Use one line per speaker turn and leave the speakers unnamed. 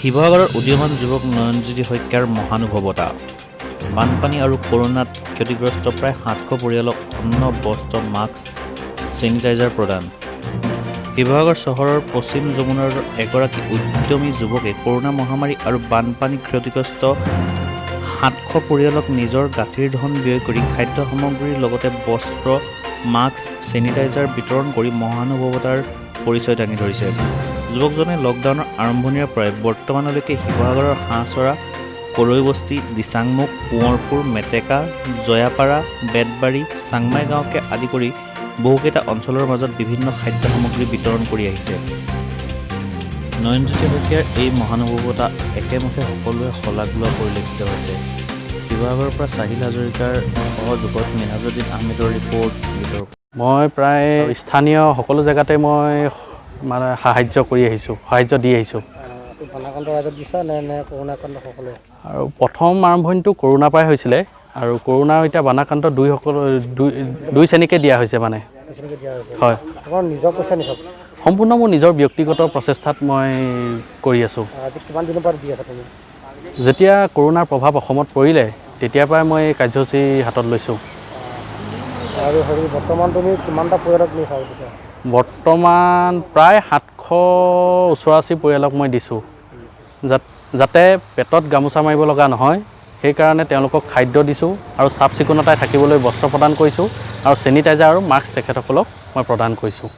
শিৱসাগৰৰ উদীয়মান যুৱক নয়নজ্যোতি শইকীয়াৰ মহানুভৱতা। বানপানী আৰু কৰোনাত ক্ষতিগ্ৰস্ত প্ৰায় 700 পৰিয়ালক অন্ন, বস্ত্ৰ, মাস্ক, ছেনিটাইজাৰ প্ৰদান। শিৱসাগৰ চহৰৰ পশ্চিম যমুনাৰ এগৰাকী উদ্যমী যুৱকে কৰোনা মহামাৰী আৰু বানপানী ক্ষতিগ্ৰস্ত 700 পৰিয়ালক নিজৰ গাঁঠিৰ ধন ব্যয় কৰি খাদ্য সামগ্ৰীৰ লগতে বস্ত্ৰ, মাস্ক, ছেনিটাইজাৰ বিতৰণ কৰি মহানুভৱতাৰ পৰিচয় দাঙি ধৰিছে। যুৱকজনে লকডাউনৰ আৰম্ভণিৰে পৰাই বৰ্তমানলৈকে শিৱসাগৰৰ হাঁহচৰা, কৰৈবস্তি, দিচাংমুখ, কোঁৱৰপুৰ, মেটেকা, জয়াপাৰা, বেতবাৰী, চাংমাই গাঁৱকে আদি কৰি বহুকেইটা অঞ্চলৰ মাজত বিভিন্ন খাদ্য সামগ্ৰী বিতৰণ কৰি আহিছে। নয়নজ্যোতি শইকীয়াৰ এই মহানুভৱতা একেমুখে সকলোৱে শলাগ লোৱা পৰিলক্ষিত হৈছে। শিৱসাগৰৰ পৰা চাহিল হাজৰিকাৰ সহযোগত মিনহাজুদ্দিন আহমেদৰ ৰিপৰ্ট।
মই প্ৰায় স্থানীয় সকলো জেগাতে মই মানে সাহায্য দি আহিছোঁ। আৰু প্ৰথম আৰম্ভণিটো কৰোণাৰ পৰাই হৈছিলে আৰু কৰোণা এতিয়া বানাক্ৰান্ত দুই শ্ৰেণীকে দিয়া হৈছে মানে। হয়, সম্পূৰ্ণ মোৰ নিজৰ ব্যক্তিগত প্ৰচেষ্টাত মই কৰি আছোঁ। যেতিয়া কৰোণাৰ প্ৰভাৱ অসমত পৰিলে তেতিয়াৰ পৰাই মই এই কাৰ্যসূচী হাতত লৈছোঁ।
আৰু বৰ্তমান তুমি কিমানটা পৰিয়ালক নি চাব দিছা?
বৰ্তমান প্ৰায় 700 ওচৰা-ওচৰি পৰিয়ালক মই দিছোঁ, যাতে পেটত গামোচা মাৰিব লগা নহয়। সেইকাৰণে তেওঁলোকক খাদ্য দিছোঁ আৰু চাফ চিকুণতাই থাকিবলৈ বস্ত্ৰ প্ৰদান কৰিছোঁ আৰু ছেনিটাইজাৰ আৰু মাস্ক তেখেতসকলক মই প্ৰদান কৰিছোঁ।